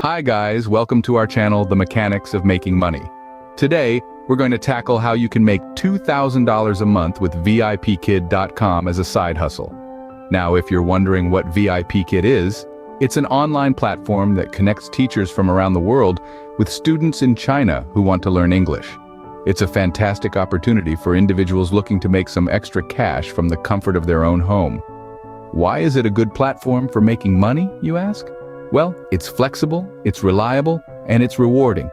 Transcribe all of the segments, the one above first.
Hi guys, welcome to our channel, The Mechanics of Making Money. Today, we're going to tackle how you can make $2,000 a month with VIPKid.com as a side hustle. Now, if you're wondering what VIPKid is, it's an online platform that connects teachers from around the world with students in China who want to learn English. It's a fantastic opportunity for individuals looking to make some extra cash from the comfort of their own home. Why is it a good platform for making money, you ask? Well, it's flexible, it's reliable, and it's rewarding.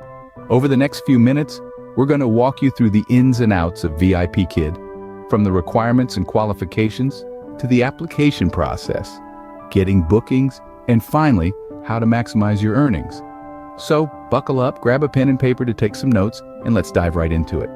Over the next few minutes, we're going to walk you through the ins and outs of VIPKid, from the requirements and qualifications to the application process, getting bookings, and finally, how to maximize your earnings. So, buckle up, grab a pen and paper to take some notes, and let's dive right into it.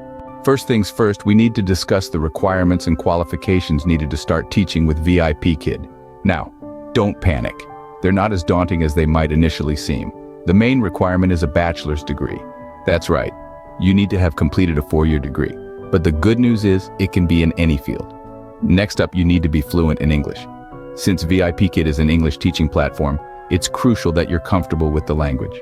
First things first, we need to discuss the requirements and qualifications needed to start teaching with VIPKid. Now, don't panic. They're not as daunting as they might initially seem. The main requirement is a bachelor's degree. That's right, you need to have completed a 4-year degree. But the good news is, it can be in any field. Next up, you need to be fluent in English. Since VIPKid is an English teaching platform, it's crucial that you're comfortable with the language.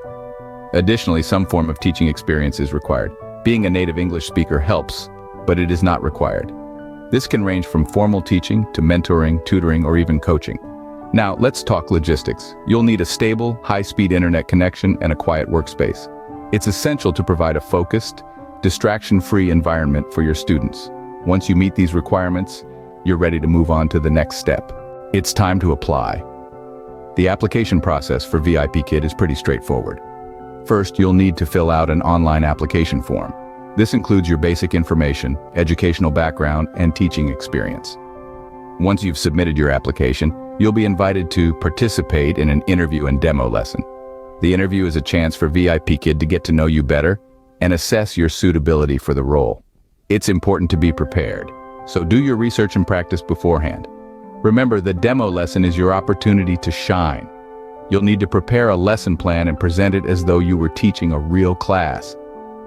Additionally, some form of teaching experience is required. Being a native English speaker helps, but it is not required. This can range from formal teaching to mentoring, tutoring, or even coaching. Now, let's talk logistics. You'll need a stable, high-speed internet connection and a quiet workspace. It's essential to provide a focused, distraction-free environment for your students. Once you meet these requirements, you're ready to move on to the next step. It's time to apply. The application process for VIPKid is pretty straightforward. First, you'll need to fill out an online application form. This includes your basic information, educational background, and teaching experience. Once you've submitted your application, you'll be invited to participate in an interview and demo lesson. The interview is a chance for VIPKid to get to know you better and assess your suitability for the role. It's important to be prepared, so do your research and practice beforehand. Remember, the demo lesson is your opportunity to shine. You'll need to prepare a lesson plan and present it as though you were teaching a real class.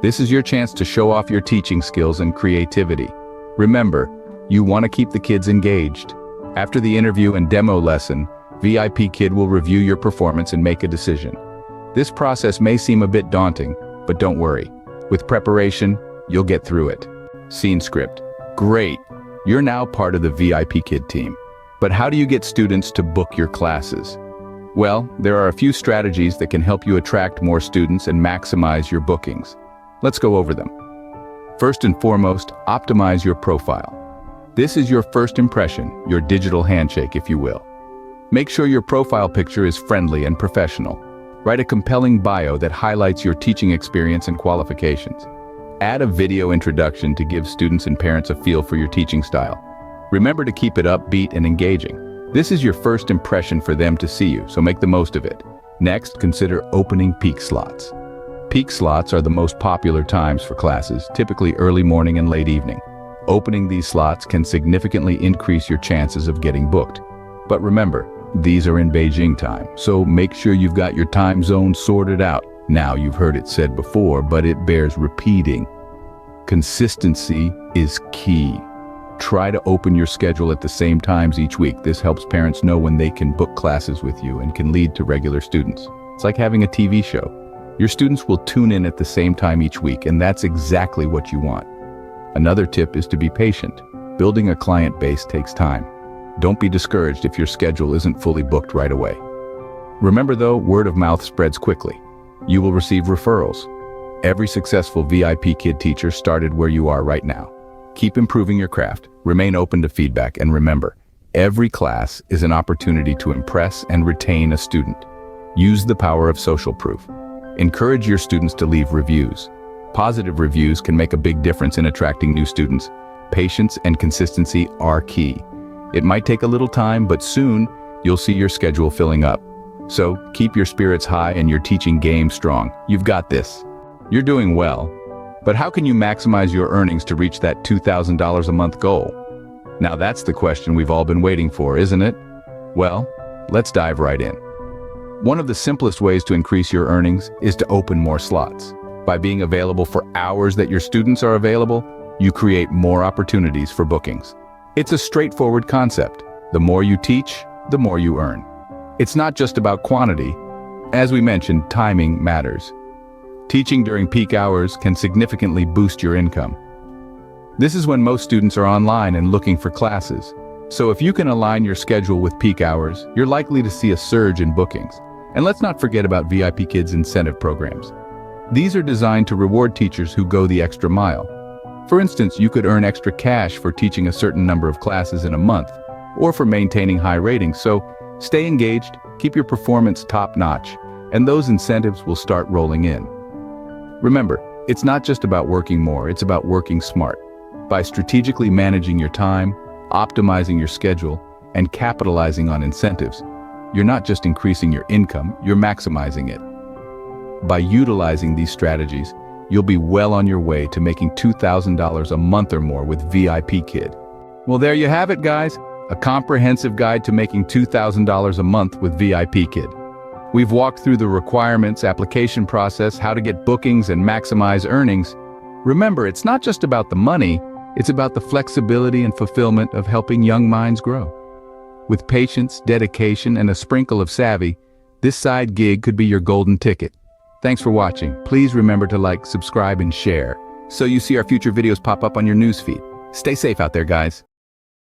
This is your chance to show off your teaching skills and creativity. Remember, you want to keep the kids engaged. After the interview and demo lesson, VIPKid will review your performance and make a decision. This process may seem a bit daunting, but don't worry. With preparation, you'll get through it. Scene script. Great! You're now part of the VIPKid team. But how do you get students to book your classes? Well, there are a few strategies that can help you attract more students and maximize your bookings. Let's go over them. First and foremost, optimize your profile. This is your first impression, your digital handshake, if you will. Make sure your profile picture is friendly and professional. Write a compelling bio that highlights your teaching experience and qualifications. Add a video introduction to give students and parents a feel for your teaching style. Remember to keep it upbeat and engaging. This is your first impression for them to see you, so make the most of it. Next, consider opening peak slots. Peak slots are the most popular times for classes, typically early morning and late evening. Opening these slots can significantly increase your chances of getting booked. But remember, these are in Beijing time, so make sure you've got your time zone sorted out. Now, you've heard it said before, but it bears repeating. Consistency is key. Try to open your schedule at the same times each week. This helps parents know when they can book classes with you and can lead to regular students. It's like having a TV show. Your students will tune in at the same time each week, and that's exactly what you want. Another tip is to be patient. Building a client base takes time. Don't be discouraged if your schedule isn't fully booked right away. Remember though, word of mouth spreads quickly. You will receive referrals. Every successful VIPKid teacher started where you are right now. Keep improving your craft, remain open to feedback, and remember, every class is an opportunity to impress and retain a student. Use the power of social proof. Encourage your students to leave reviews. Positive reviews can make a big difference in attracting new students. Patience and consistency are key. It might take a little time, but soon you'll see your schedule filling up. So keep your spirits high and your teaching game strong. You've got this. You're doing well. But how can you maximize your earnings to reach that $2,000 a month goal? Now that's the question we've all been waiting for, isn't it? Well, let's dive right in. One of the simplest ways to increase your earnings is to open more slots. By being available for hours that your students are available, you create more opportunities for bookings. It's a straightforward concept. The more you teach, the more you earn. It's not just about quantity, As we mentioned, timing matters. Teaching during peak hours can significantly boost your income. This is when most students are online and looking for classes. So if you can align your schedule with peak hours, you're likely to see a surge in bookings. And let's not forget about VIPKid's incentive programs. These are designed to reward teachers who go the extra mile. For instance, you could earn extra cash for teaching a certain number of classes in a month, or for maintaining high ratings. So stay engaged, keep your performance top-notch, and those incentives will start rolling in. Remember, it's not just about working more, it's about working smart. By strategically managing your time, optimizing your schedule, and capitalizing on incentives, you're not just increasing your income, you're maximizing it. By utilizing these strategies, you'll be well on your way to making $2,000 a month or more with VIPKid. Well, there you have it, guys. A comprehensive guide to making $2,000 a month with VIPKid. We've walked through the requirements, application process, how to get bookings and maximize earnings. Remember, it's not just about the money, it's about the flexibility and fulfillment of helping young minds grow. With patience, dedication, and a sprinkle of savvy, this side gig could be your golden ticket. Thanks for watching. Please remember to like, subscribe, and share, so you see our future videos pop up on your newsfeed. Stay safe out there, guys.